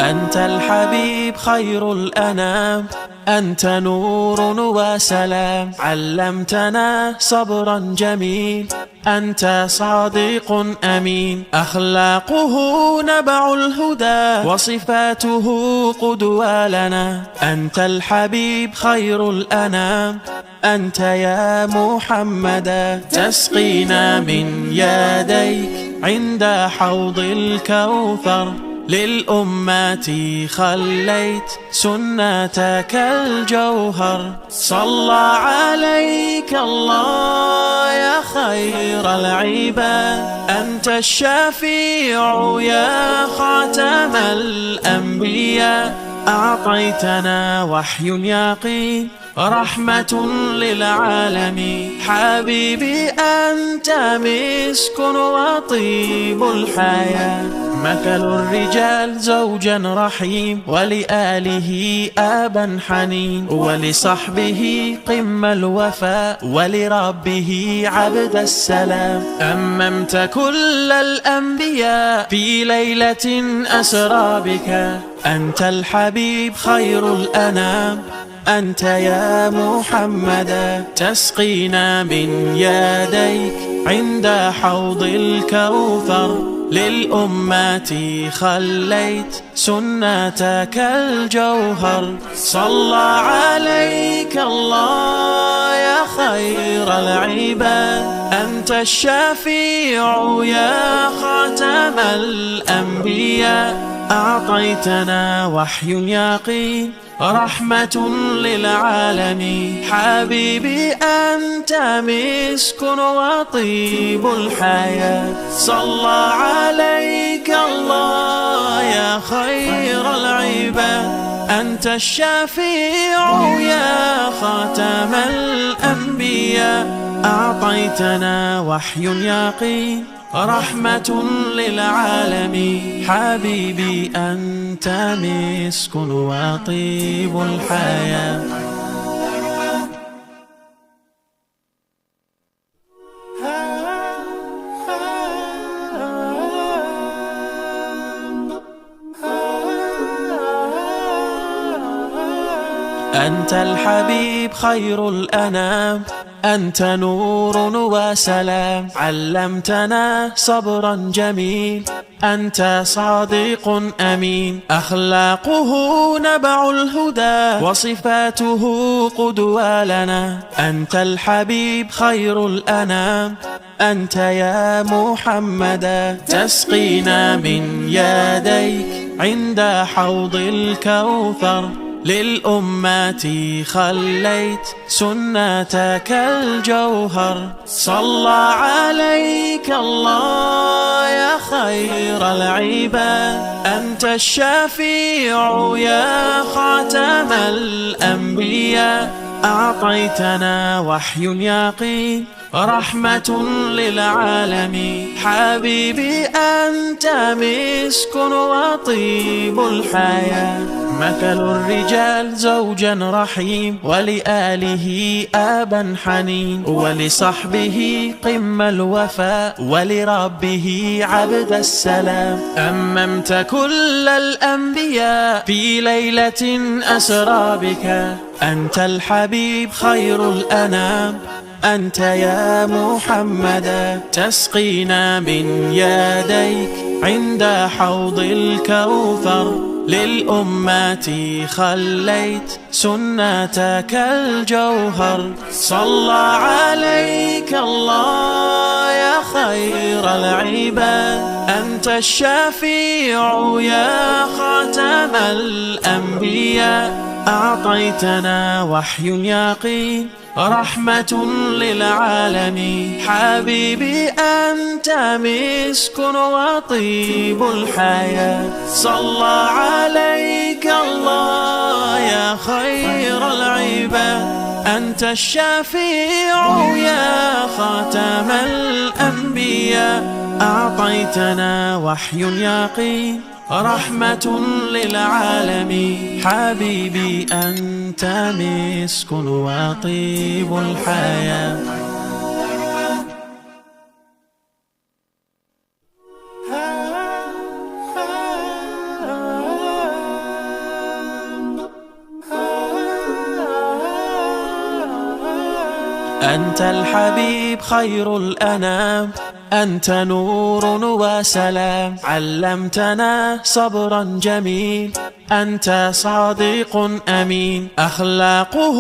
أنت الحبيب خير الأنام، أنت نور وسلام، علمتنا صبرا جميل، أنت صادق أمين، أخلاقه نبع الهدى وصفاته قدوة لنا. أنت الحبيب خير الأنام، أنت يا محمدا، تسقينا من يديك عند حوض الكوثر، للأمة خليت سنتك الجوهر. صلى عليك الله يا خير العباد، أنت الشفيع يا خاتم الأنبياء، أعطيتنا وحي يقين رحمة للعالمين. حبيبي أنت مسك وطيب الحياة، مثل الرجال زوجا رحيم، ولآله آبا حنين، ولصحبه قم الوفاء، ولربه عبد السلام. أممت كل الأنبياء في ليلة أسرى بك، أنت الحبيب خير الأنام، أنت يا محمدا، تسقينا من يديك عند حوض الكوثر، للأمة خليت سنتك الجوهر. صلى عليك الله يا خير العباد، أنت الشفيع يا خاتم الأنبياء، أعطيتنا وحي يقين رحمة للعالمين. حبيبي أنت مسك وطيب الحياة، صلى عليك الله يا خير العباد، أنت الشفيع يا خاتم الأنبياء، أعطيتنا وحي يقين رحمة للعالمين. حبيبي أنت مسك وطيب الحياة. أنت الحبيب خير الأنام، أنت نور وسلام، علمتنا صبرا جميل، أنت صادق أمين، أخلاقه نبع الهدى وصفاته قدوة لنا. أنت الحبيب خير الأنام، أنت يا محمدا، تسقينا من يديك عند حوض الكوثر، للأمة خليت سنتك الجوهر. صلى عليك الله يا خير العباد، أنت الشفيع يا خاتم الأنبياء، أعطيتنا وحي يقين رحمة للعالمين. حبيبي أنت مسك وطيب الحياة، مثل الرجال زوجا رحيم، ولآله آبا حنين، ولصحبه قم الوفاء، ولربه عبد السلام. أممت كل الأنبياء في ليلة أسرى بك، أنت الحبيب خير الأنام، أنت يا محمدا، تسقينا من يديك عند حوض الكوثر، للأمة خليت سنتك الجوهر. صلى عليك الله يا خير العباد، أنت الشفيع يا خاتم الأنبياء، أعطيتنا وحي يقين رحمة للعالمين. حبيبي أنت مسك وطيب الحياة، صلى عليك الله يا خير العباد، أنت الشفيع يا خاتم الأنبياء، أعطيتنا وحي يقين رحمة للعالمين. حبيبي أنت مسك وطيب الحياة. أنت الحبيب خير الأنام، أنت نور وسلام، علمتنا صبرا جميل، أنت صادق أمين، أخلاقه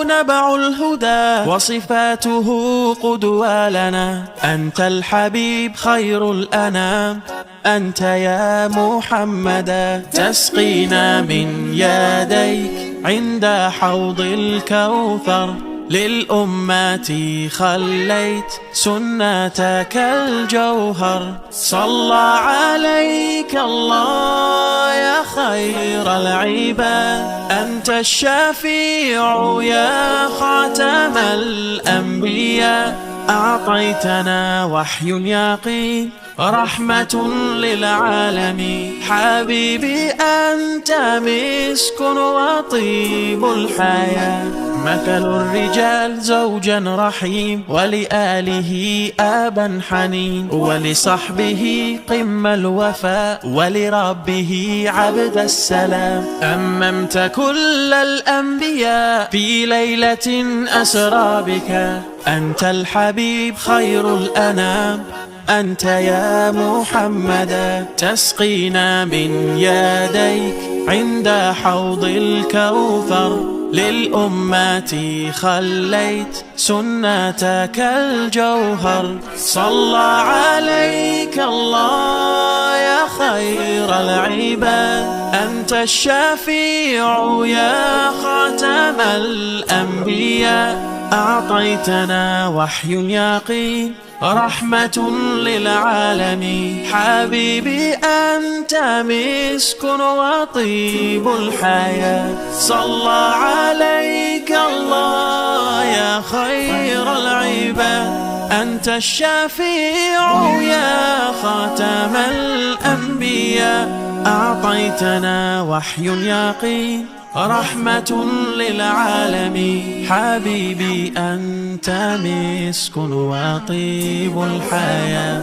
نبع الهدى وصفاته قدوة لنا. أنت الحبيب خير الأنام، أنت يا محمدا، تسقينا من يديك عند حوض الكوثر، للأمة خليت سنتك الجوهر. صلى عليك الله يا خير العباد، أنت الشفيع يا خاتم الأنبياء، أعطيتنا وحي يقين رحمة للعالمين. حبيبي أنت مسك وطيب الحياة، مثل الرجال زوجا رحيم، ولآله آبا حنين، ولصحبه قم الوفاء، ولربه عبد السلام. أممت كل الأنبياء في ليلة أسرى بك، أنت الحبيب خير الأنام، أنت يا محمدا، تسقينا من يديك عند حوض الكوثر، للأمة خليت سنتك الجوهر. صلى عليك الله يا خير العباد، أنت الشفيع يا خاتم الأنبياء، أعطيتنا وحي يقين رحمة للعالمين. حبيبي أنت مسك وطيب الحياة، صلى عليك الله يا خير العباد، أنت الشفيع يا خاتم الأنبياء، أعطيتنا وحي يقين رحمة للعالمين. حبيبي أنت مسك وطيب الحياة.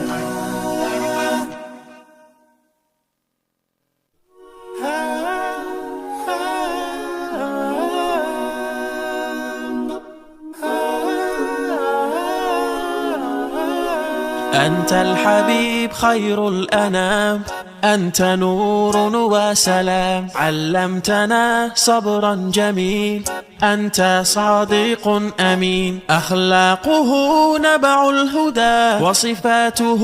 أنت الحبيب خير الأنام، أنت نور وسلام، علمتنا صبرا جميل، أنت صادق أمين، أخلاقه نبع الهدى وصفاته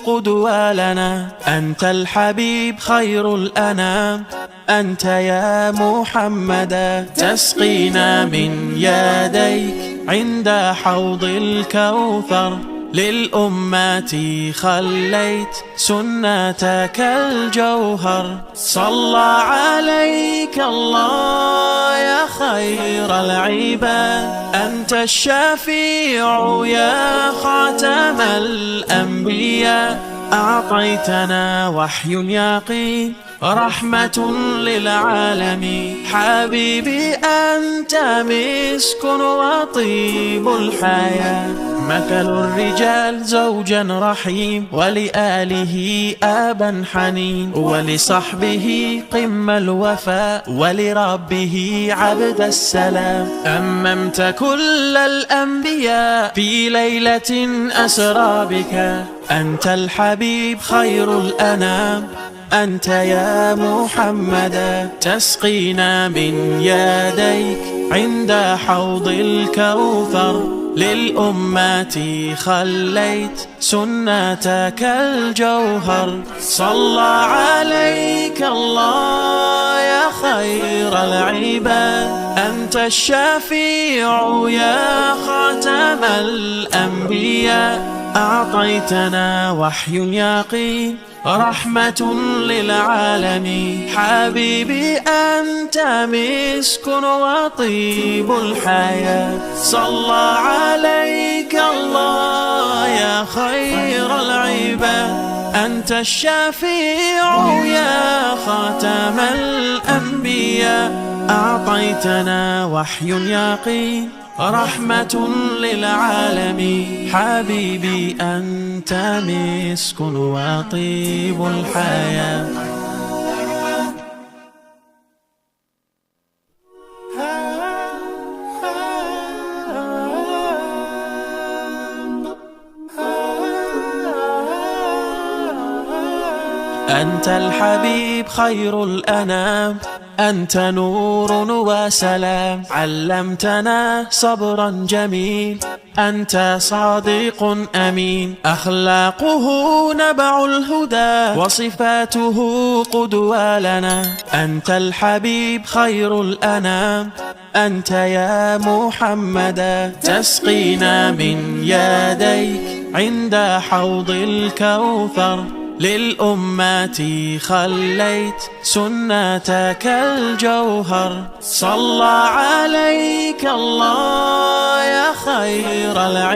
قدوة لنا. أنت الحبيب خير الأنام، أنت يا محمدا، تسقينا من يديك عند حوض الكوثر، للأمة خليت سنتك الجوهر. صلى عليك الله يا خير العباد، أنت الشفيع يا خاتم الأنبياء، أعطيتنا وحي يقين رحمة للعالمين. حبيبي أنت مسك وطيب الحياة، مثل الرجال زوجا رحيم، ولآله آبا حنين، ولصحبه قم الوفاء، ولربه عبد السلام. أممت كل الأنبياء في ليلة أسرى بك، أنت الحبيب خير الأنام، أنت يا محمدا، تسقينا من يديك عند حوض الكوثر، للأمة خليت سنتك الجوهر. صلى عليك الله يا خير العباد، أنت الشفيع يا خاتم الأنبياء، أعطيتنا وحي يقين رحمة للعالمين. حبيبي أنت مسك وطيب الحياة، صلى عليك الله يا خير العباد، أنت الشفيع يا خاتم الأنبياء، أعطيتنا وحي يقين رحمة للعالمين. حبيبي أنت مسك وطيب الحياة. أنت الحبيب خير الأنام، أنت نور وسلام، علمتنا صبرا جميل، أنت صادق أمين، أخلاقه نبع الهدى وصفاته قدوة لنا. أنت الحبيب خير الأنام، أنت يا محمدا، تسقينا من يديك عند حوض الكوثر، للأمة خليت سنتك الجوهر. صلى عليك الله يا خير العباد.